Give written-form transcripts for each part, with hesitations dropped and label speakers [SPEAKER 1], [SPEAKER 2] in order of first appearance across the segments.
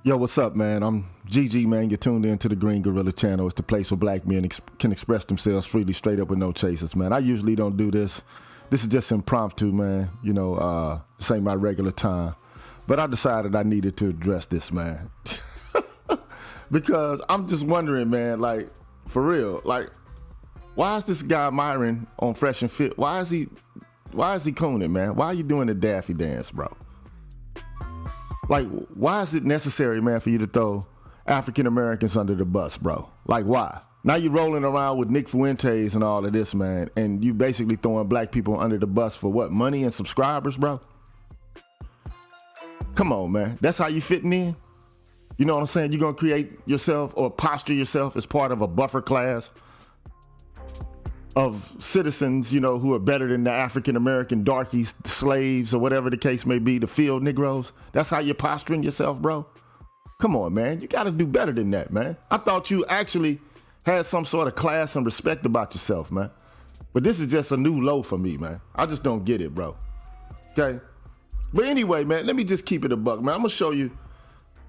[SPEAKER 1] Yo, what's up, man? I'm GG, man. You're tuned in to the Green Gorilla channel. It's the place where black men can express themselves freely, straight up with no chasers, man. I usually don't do this. This is just impromptu, man. You know, this ain't my regular time. But I decided I needed to address this, man. Because I'm just wondering, man, like, for real, like, why is this guy Myron on Fresh and Fit? Why is he Coonin, man? Why are you doing the Daffy dance, bro? Like, why is it necessary, man, for you to throw African Americans under the bus, bro? Like, why? Now you're rolling around with Nick Fuentes and all of this, man, and you basically throwing black people under the bus for what? Money and subscribers, bro? Come on, man. That's how you fitting in? You know what I'm saying? You're going to create yourself or posture yourself as part of a buffer class of citizens, you know, who are better than the African-American darkies, slaves, or whatever the case may be, the field Negroes. That's how you're posturing yourself, bro? Come on, man. You got to do better than that, man. I thought you actually had some sort of class and respect about yourself, man. But this is just a new low for me, man. I just don't get it, bro. Okay? But anyway, man, let me just keep it a buck, man. I'm going to show you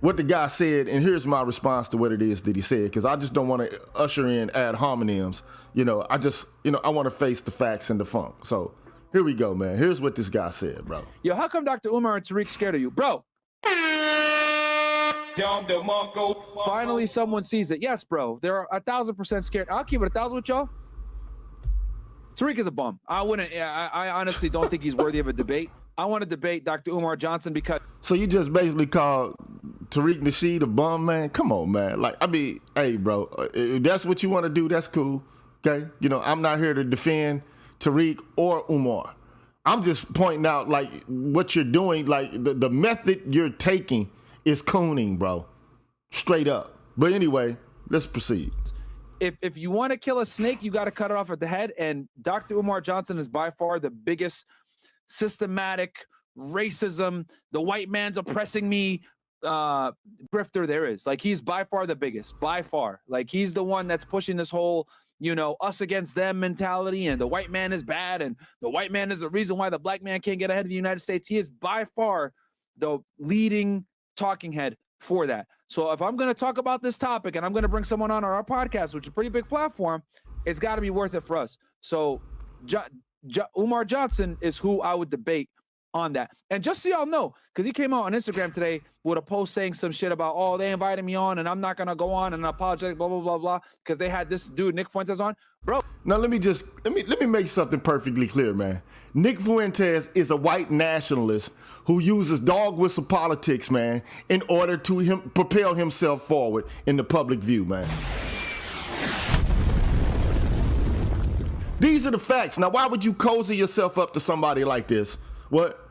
[SPEAKER 1] what the guy said, and here's my response to what it is that he said, because I just don't want to usher in ad hominems. You know, I want to face the facts and the funk. So here we go, man. Here's what this guy said, bro.
[SPEAKER 2] Yo, how come Dr. Umar and Tariq scared of you? Bro. Finally, someone sees it. Yes, bro. They're 1,000% scared. I'll keep it 1,000 with y'all. Tariq is a bum. I honestly don't think he's worthy of a debate. I want to debate Dr. Umar Johnson because...
[SPEAKER 1] So you just basically called Tariq Nasheed a bum, man? Come on, man. Like, I mean, hey, bro, if that's what you want to do, that's cool, okay? You know, I'm not here to defend Tariq or Umar. I'm just pointing out, like, what you're doing, like, the method you're taking is cooning, bro. Straight up. But anyway, let's proceed.
[SPEAKER 2] If you want to kill a snake, you got to cut it off at the head, and Dr. Umar Johnson is by far the biggest systematic racism, the white man's oppressing me grifter there is. Like, he's by far the biggest, by far. Like, he's the one that's pushing this whole, you know, us against them mentality, and the white man is bad, and the white man is the reason why the black man can't get ahead of the United States. He is by far the leading talking head for that. So if I'm going to talk about this topic and I'm going to bring someone on our podcast, which is a pretty big platform, it's got to be worth it for us. So Umar Johnson is who I would debate on that. And just so y'all know, because he came out on Instagram today with a post saying some shit about, oh, they invited me on and I'm not going to go on and apologize, blah, blah, blah, blah, because they had this dude, Nick Fuentes, on. Bro.
[SPEAKER 1] Now, let me make something perfectly clear, man. Nick Fuentes is a white nationalist who uses dog whistle politics, man, in order to propel himself forward in the public view, man. These are the facts. Now, why would you cozy yourself up to somebody like this? What?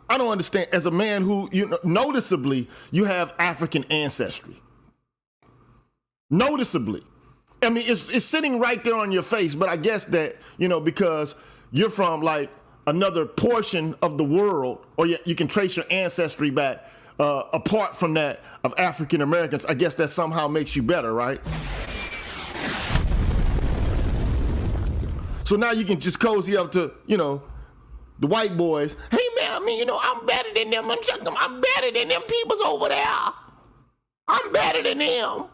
[SPEAKER 1] I don't understand. As a man who, you know, noticeably, you have African ancestry. Noticeably. I mean, it's sitting right there on your face, but I guess that, you know, because you're from, like, another portion of the world, or you can trace your ancestry back apart from that of African Americans, I guess that somehow makes you better, right? So now you can just cozy up to, you know, the white boys. Hey, man, I mean, you know, I'm better than them. I'm better than them peoples over there. I'm better than them.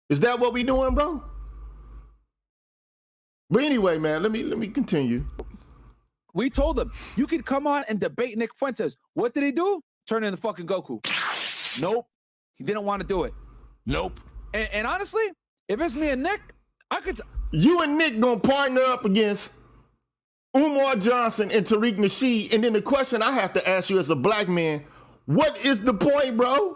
[SPEAKER 1] Is that what we doing, bro? But anyway, man, let me continue.
[SPEAKER 2] We told him, you could come on and debate Nick Fuentes. What did he do? Turn into fucking Goku. Nope. He didn't want to do it.
[SPEAKER 1] Nope.
[SPEAKER 2] And honestly, if it's me and Nick, I could...
[SPEAKER 1] You and Nick gonna partner up against Umar Johnson and Tariq Nasheed, and then the question I have to ask you as a black man, what is the point, bro?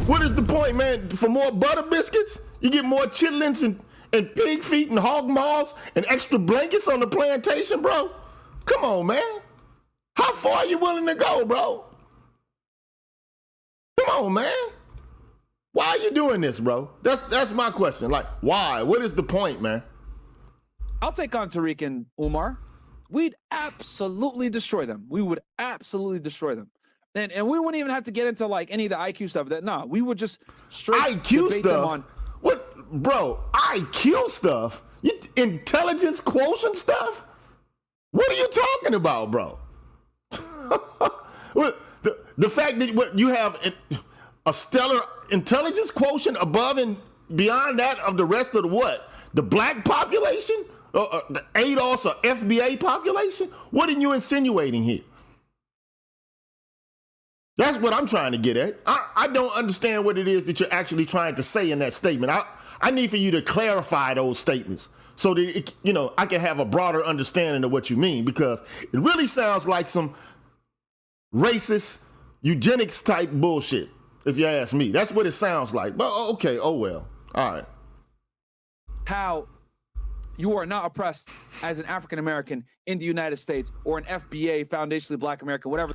[SPEAKER 1] What is the point, man? For more butter biscuits? You get more chitlins and pig feet and hog maws and extra blankets on the plantation, bro? Come on, man. How far are you willing to go, bro? Come on, man. Why are you doing this, bro? That's my question. Like, why? What is the point, man?
[SPEAKER 2] I'll take on Tariq and Umar. We'd absolutely destroy them. We would absolutely destroy them. And we wouldn't even have to get into, like, any of the IQ stuff. We would just straight
[SPEAKER 1] IQ
[SPEAKER 2] debate
[SPEAKER 1] stuff?
[SPEAKER 2] them on.
[SPEAKER 1] What, bro? IQ stuff? Intelligence quotient stuff? What are you talking about, bro? The fact that what you have a stellar intelligence quotient above and beyond that of the rest of the what? The black population? The ADOS or FBA population? What are you insinuating here? That's what I'm trying to get at. I don't understand what it is that you're actually trying to say in that statement. I need for you to clarify those statements so that I can have a broader understanding of what you mean, because it really sounds like some racist eugenics type bullshit, if you ask me. That's what it sounds like. But okay, oh well. All right.
[SPEAKER 2] How you are not oppressed as an African American in the United States or an FBA, foundationally Black American, whatever.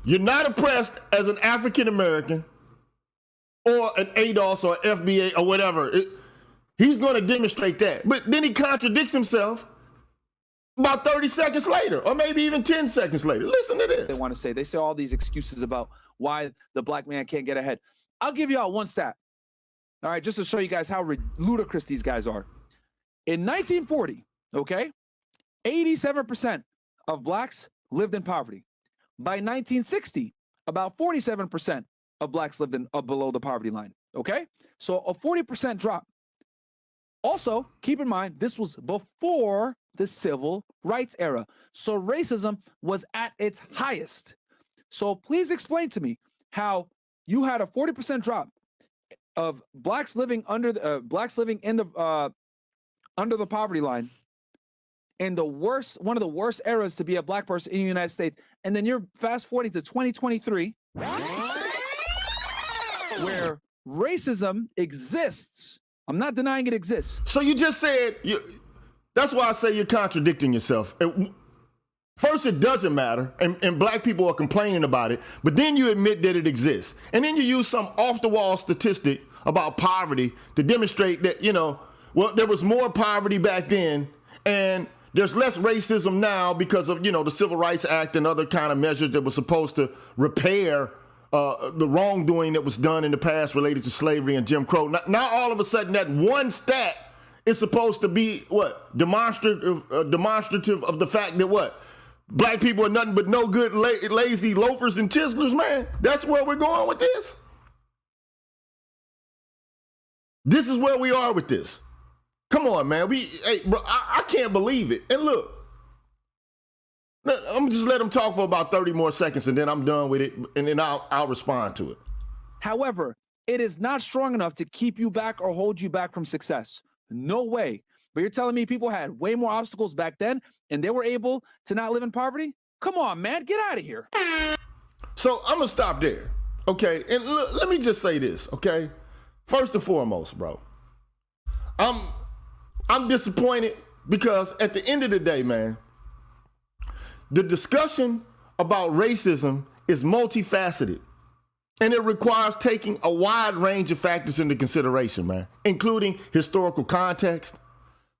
[SPEAKER 1] You're not oppressed as an African American or an ADOS or FBA or whatever. He's going to demonstrate that. But then he contradicts himself about 30 seconds later, or maybe even 10 seconds later. Listen to this.
[SPEAKER 2] They say all these excuses about why the black man can't get ahead. I'll give y'all one stat. All right, just to show you guys how ludicrous these guys are. In 1940, okay, 87% of blacks lived in poverty. By 1960, about 47% of blacks lived below the poverty line, okay? So a 40% drop. Also, keep in mind, this was before the civil rights era. So racism was at its highest. So please explain to me how you had a 40% drop of blacks living under the under the poverty line in one of the worst eras to be a black person in the United States, and then you're fast forwarding to 2023, where racism exists. I'm not denying it exists.
[SPEAKER 1] So you just said, that's why I say you're contradicting yourself. First, it doesn't matter, and black people are complaining about it, but then you admit that it exists. And then you use some off-the-wall statistic about poverty to demonstrate that, there was more poverty back then, and there's less racism now because of, the Civil Rights Act and other kind of measures that were supposed to repair the wrongdoing that was done in the past related to slavery and Jim Crow. Now all of a sudden that one stat is supposed to be demonstrative of the fact that black people are nothing but no good lazy loafers and chiselers, man. That's where we're going with this. This is where we are with this. Come on, man. Hey, bro, I can't believe it. And look, I'm just let him talk for about 30 more seconds, and then I'm done with it, and then I'll respond to it.
[SPEAKER 2] However, it is not strong enough to keep you back or hold you back from success. No way. But you're telling me people had way more obstacles back then, and they were able to not live in poverty? Come on, man. Get out of here.
[SPEAKER 1] So I'm going to stop there, okay? And let me just say this, okay? First and foremost, bro, I'm disappointed because at the end of the day, man, the discussion about racism is multifaceted, and it requires taking a wide range of factors into consideration, man, including historical context,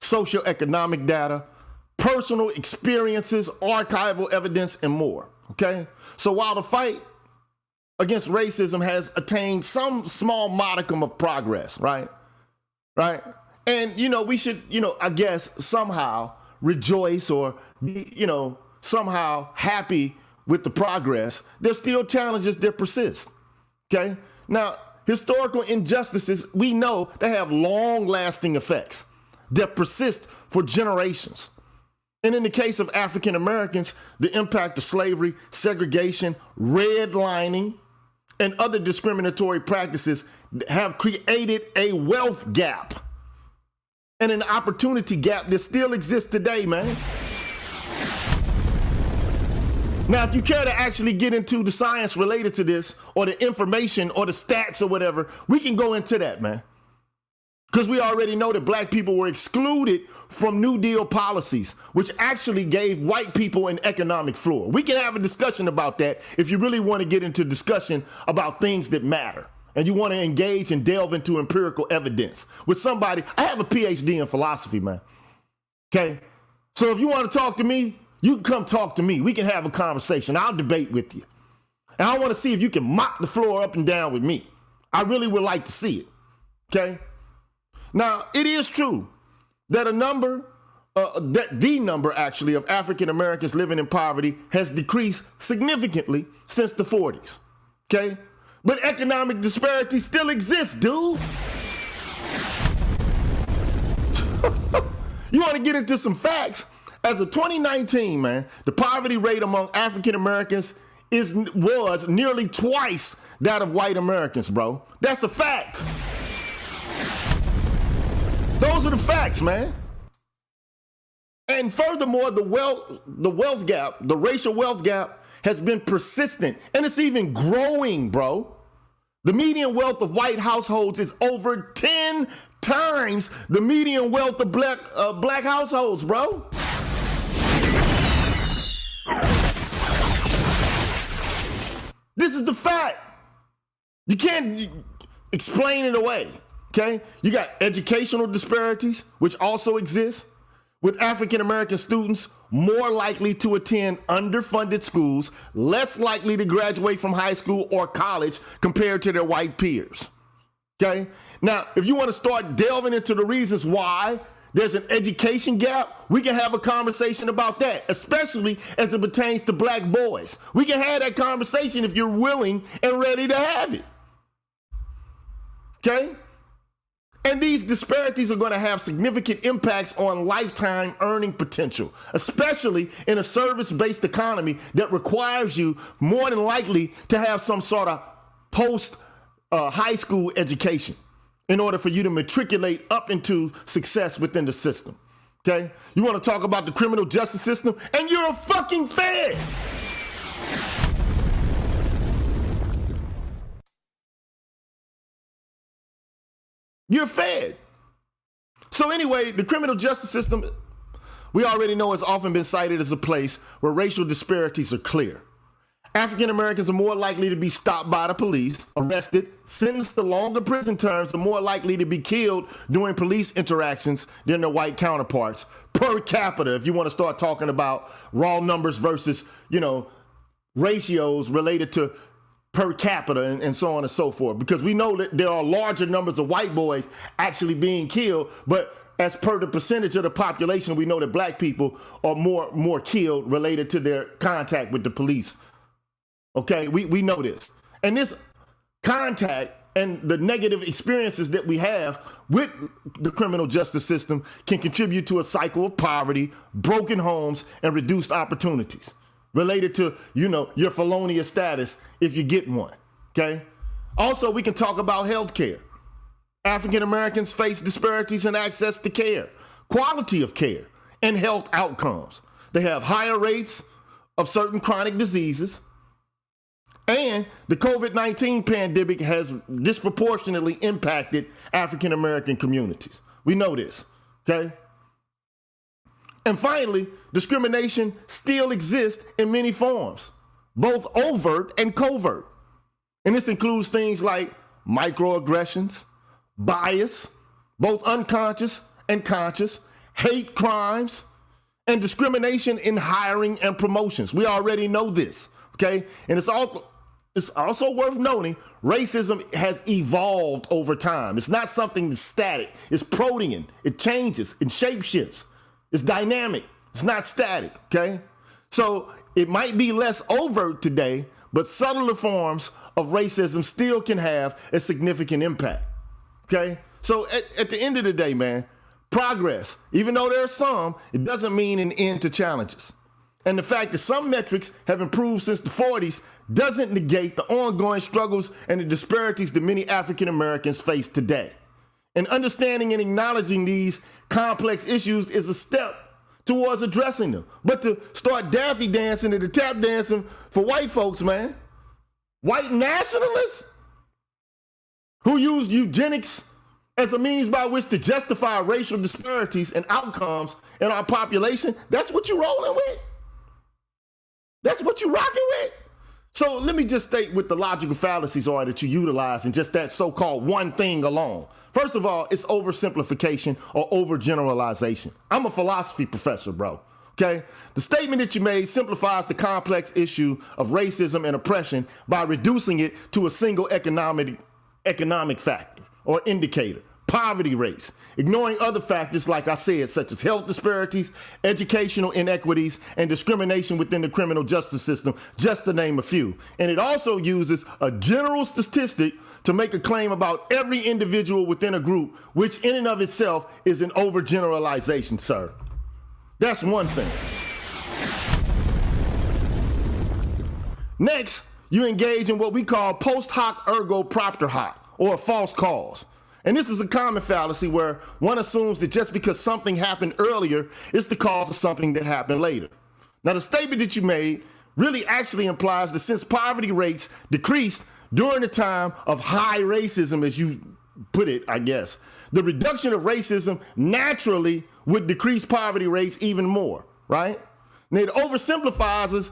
[SPEAKER 1] socioeconomic data, personal experiences, archival evidence, and more, okay? So while the fight against racism has attained some small modicum of progress, right? And, we should, I guess somehow rejoice or be, somehow happy with the progress, there's still challenges that persist, okay? Now, historical injustices, we know they have long-lasting effects that persist for generations. And in the case of African Americans, the impact of slavery, segregation, redlining, and other discriminatory practices have created a wealth gap and an opportunity gap that still exists today, man. Now, if you care to actually get into the science related to this, or the information, or the stats, or whatever, we can go into that, man. Because we already know that black people were excluded from New Deal policies, which actually gave white people an economic floor. We can have a discussion about that if you really want to get into discussion about things that matter, and you want to engage and delve into empirical evidence with somebody. I have a PhD in philosophy, man. Okay? So if you want to talk to me, you can come talk to me. We can have a conversation. I'll debate with you. And I want to see if you can mop the floor up and down with me. I really would like to see it. Okay? Now, it is true that a number the number actually of African Americans living in poverty has decreased significantly since the 40s. Okay? But economic disparity still exists, dude. You want to get into some facts? As of 2019, man, the poverty rate among African Americans was nearly twice that of white Americans, bro. That's a fact. Those are the facts, man. And furthermore, the wealth gap, the racial wealth gap has been persistent, and it's even growing, bro. The median wealth of white households is over 10 times the median wealth of black households, bro. This is the fact. You can't explain it away, okay? You got educational disparities, which also exist, with African American students more likely to attend underfunded schools, less likely to graduate from high school or college compared to their white peers, okay? Now, if you want to start delving into the reasons why there's an education gap, we can have a conversation about that, especially as it pertains to black boys. We can have that conversation if you're willing and ready to have it. Okay? And these disparities are going to have significant impacts on lifetime earning potential, especially in a service-based economy that requires you more than likely to have some sort of post-high school education in order for you to matriculate up into success within the system, okay? You want to talk about the criminal justice system, and you're a fucking fed. You're fed. So anyway, the criminal justice system, we already know, has often been cited as a place where racial disparities are clear. African Americans are more likely to be stopped by the police, arrested, sentenced to longer prison terms, and more likely to be killed during police interactions than their white counterparts. Per capita, if you want to start talking about raw numbers versus, ratios related to per capita and so on and so forth. Because we know that there are larger numbers of white boys actually being killed, but as per the percentage of the population, we know that black people are more killed related to their contact with the police. Okay, we know this. And this contact and the negative experiences that we have with the criminal justice system can contribute to a cycle of poverty, broken homes, and reduced opportunities related to, your felonious status if you get one, okay? Also, we can talk about health care. African Americans face disparities in access to care, quality of care, and health outcomes. They have higher rates of certain chronic diseases, and the COVID-19 pandemic has disproportionately impacted African American communities. We know this, okay? And finally, discrimination still exists in many forms, both overt and covert. And this includes things like microaggressions, bias, both unconscious and conscious, hate crimes, and discrimination in hiring and promotions. We already know this, okay? And it's also worth noting, racism has evolved over time. It's not something that's static. It's protean. It changes. It shapeshifts. It's dynamic. It's not static, okay? So it might be less overt today, but subtler forms of racism still can have a significant impact, okay? So at the end of the day, man, progress, even though there's some, it doesn't mean an end to challenges. And the fact that some metrics have improved since the 40s doesn't negate the ongoing struggles and the disparities that many African Americans face today. And understanding and acknowledging these complex issues is a step towards addressing them. But to start daffy dancing and the tap dancing for white folks, man, white nationalists who use eugenics as a means by which to justify racial disparities and outcomes in our population, that's what you're rolling with? That's what you're rocking with? So let me just state what the logical fallacies are that you utilize in just that so-called one thing alone. First of all, it's oversimplification or overgeneralization. I'm a philosophy professor, bro, okay? The statement that you made simplifies the complex issue of racism and oppression by reducing it to a single economic factor or indicator, poverty rates, ignoring other factors, like I said, such as health disparities, educational inequities, and discrimination within the criminal justice system, just to name a few. And it also uses a general statistic to make a claim about every individual within a group, which in and of itself is an overgeneralization, sir. That's one thing. Next, you engage in what we call post hoc ergo propter hoc, or a false cause. And this is a common fallacy where one assumes that just because something happened earlier, it's the cause of something that happened later. Now, the statement that you made really actually implies that since poverty rates decreased during the time of high racism, as you put it, I guess, the reduction of racism naturally would decrease poverty rates even more, right? And it oversimplifies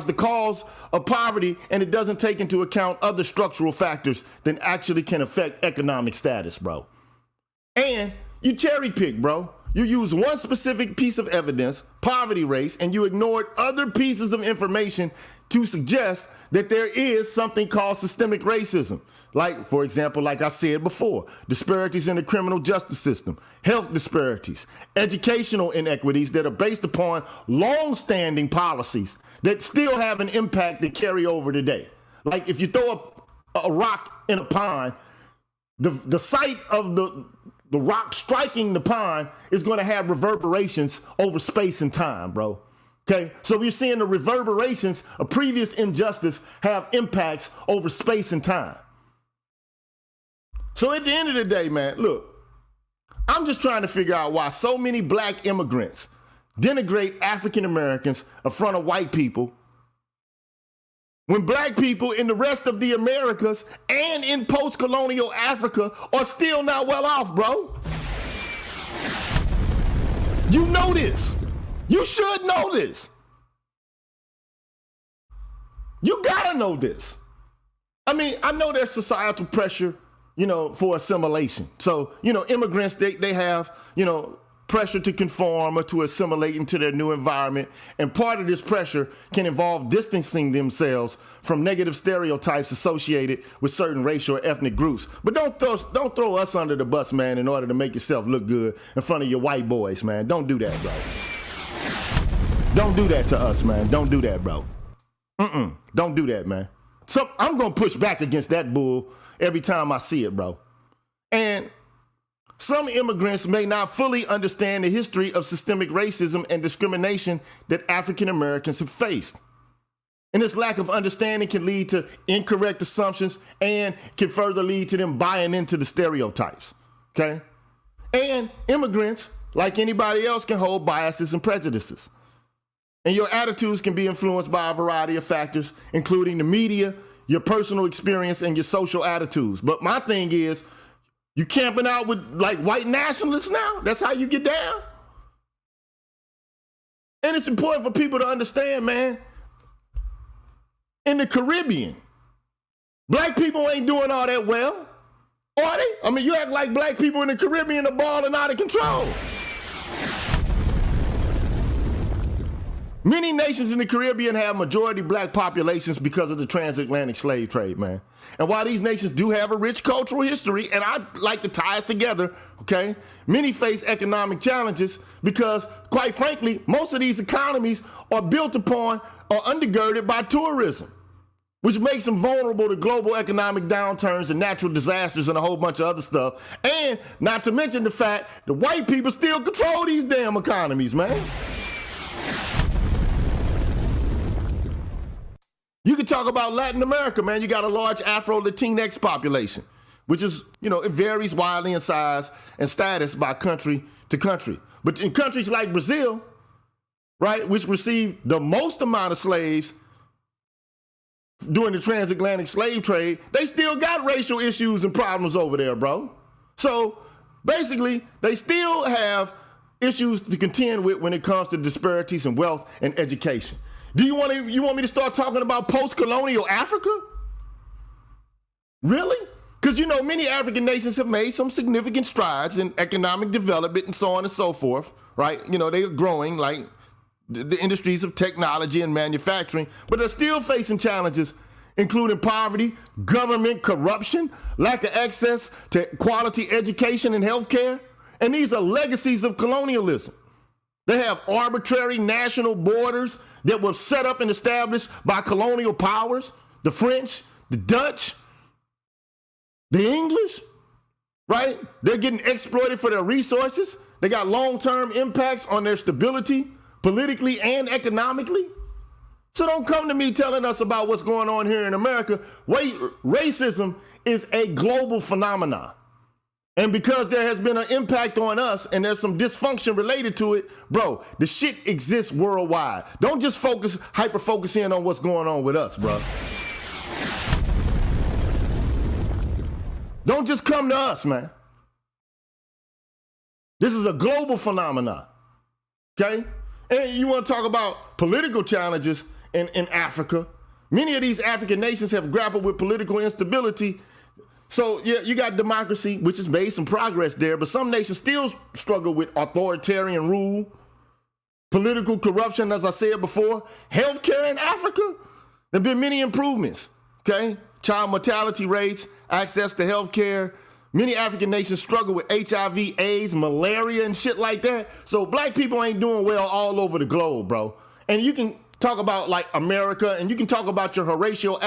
[SPEAKER 1] the cause of poverty, and it doesn't take into account other structural factors that actually can affect economic status, bro. And you cherry pick, bro. You use one specific piece of evidence, poverty rates, and you ignored other pieces of information to suggest that there is something called systemic racism. Like, for example, like I said before, disparities in the criminal justice system, health disparities, educational inequities that are based upon long-standing policies that still have an impact that carry over today. Like if you throw a rock in a pond, the site of the rock striking the pond is going to have reverberations over space and time, bro. Okay, so we're seeing the reverberations of previous injustice have impacts over space and time. So at the end of the day, man, look, I'm just trying to figure out why so many black immigrants denigrate African Americans in front of white people when black people in the rest of the Americas and in post-colonial Africa are still not well off, bro. You know this. You should know this. You gotta know this. I mean, I know there's societal pressure, for assimilation. So, immigrants, they have, pressure to conform or to assimilate into their new environment. And part of this pressure can involve distancing themselves from negative stereotypes associated with certain racial or ethnic groups. But don't throw us under the bus, man, in order to make yourself look good in front of your white boys, man. Don't do that, bro. Don't do that to us, man. Don't do that, bro. Don't do that, man. So I'm going to push back against that bull every time I see it, bro. And some immigrants may not fully understand the history of systemic racism and discrimination that African Americans have faced. And this lack of understanding can lead to incorrect assumptions and can further lead to them buying into the stereotypes, okay? And immigrants, like anybody else, can hold biases and prejudices. And your attitudes can be influenced by a variety of factors, including the media, your personal experience, and your social attitudes. But my thing is, you camping out with like white nationalists now? That's how you get down? And it's important for people to understand, man, in the Caribbean, black people ain't doing all that well, are they? I mean, you act like black people in the Caribbean are balling out of control. Many nations in the Caribbean have majority black populations because of the transatlantic slave trade, man. And while these nations do have a rich cultural history, and I like to tie us together, okay, many face economic challenges because, quite frankly, most of these economies are built upon or undergirded by tourism, which makes them vulnerable to global economic downturns and natural disasters and a whole bunch of other stuff. And not to mention the fact that white people still control these damn economies, man. You can talk about Latin America, man. You got a large Afro-Latinx population, which is, it varies wildly in size and status by country to country. But in countries like Brazil, right, which received the most amount of slaves during the transatlantic slave trade, they still got racial issues and problems over there, bro. So basically, they still have issues to contend with when it comes to disparities in wealth and education. Do you want me to start talking about post-colonial Africa? Really? Because, many African nations have made some significant strides in economic development and so on and so forth, right? They are growing like the industries of technology and manufacturing, but they're still facing challenges including poverty, government corruption, lack of access to quality education and healthcare. And these are legacies of colonialism. They have arbitrary national borders that were set up and established by colonial powers, the French, the Dutch, the English, right? They're getting exploited for their resources. They got long-term impacts on their stability, politically and economically. So don't come to me telling us about what's going on here in America. Racism is a global phenomenon. And because there has been an impact on us and there's some dysfunction related to it, bro, the shit exists worldwide. Don't just hyper-focus in on what's going on with us, bro. Don't just come to us, man. This is a global phenomenon, okay? And you want to talk about political challenges in Africa. Many of these African nations have grappled with political instability. So, yeah, you got democracy, which has made some progress there, but some nations still struggle with authoritarian rule, political corruption, as I said before. Healthcare in Africa, there have been many improvements, okay? Child mortality rates, access to healthcare. Many African nations struggle with HIV, AIDS, malaria, and shit like that. So black people ain't doing well all over the globe, bro. And you can talk about like America, and you can talk about your Horatio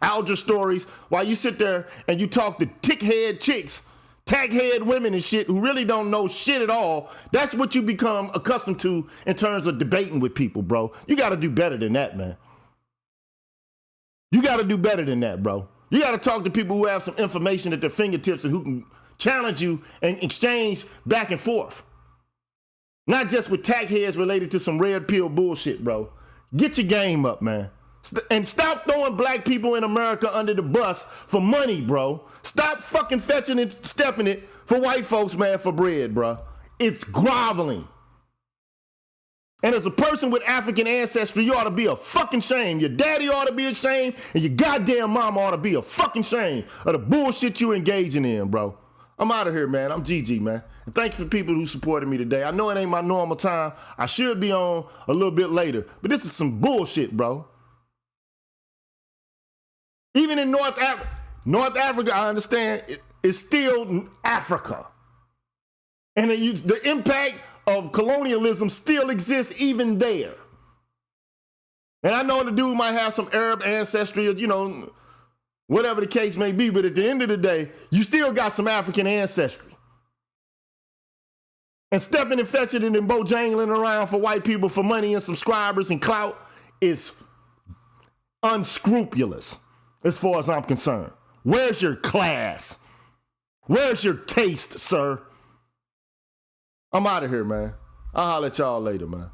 [SPEAKER 1] Alger stories while you sit there and you talk to tick-head chicks, tag-head women and shit who really don't know shit at all. That's what you become accustomed to in terms of debating with people, bro. You got to do better than that, man. You got to do better than that, bro. You got to talk to people who have some information at their fingertips and who can challenge you and exchange back and forth. Not just with tag heads related to some red pill bullshit, bro. Get your game up, man. And stop throwing black people in America under the bus for money, bro. Stop fucking fetching and stepping it for white folks, man, for bread, bro. It's groveling. And as a person with African ancestry, you ought to be a fucking shame. Your daddy ought to be ashamed, and your goddamn mama ought to be a fucking shame of the bullshit you engaging in, bro. I'm out of here, man. I'm GG, man. And thank you for people who supported me today. I know it ain't my normal time. I should be on a little bit later, but this is some bullshit, bro. Even in North Africa, I understand it's still Africa. And the impact of colonialism still exists even there. And I know the dude might have some Arab ancestry, you know, whatever the case may be, but at the end of the day, you still got some African ancestry. And stepping and fetching it and bojangling around for white people for money and subscribers and clout is unscrupulous as far as I'm concerned. Where's your class? Where's your taste, sir? I'm out of here, man. I'll holler at y'all later, man.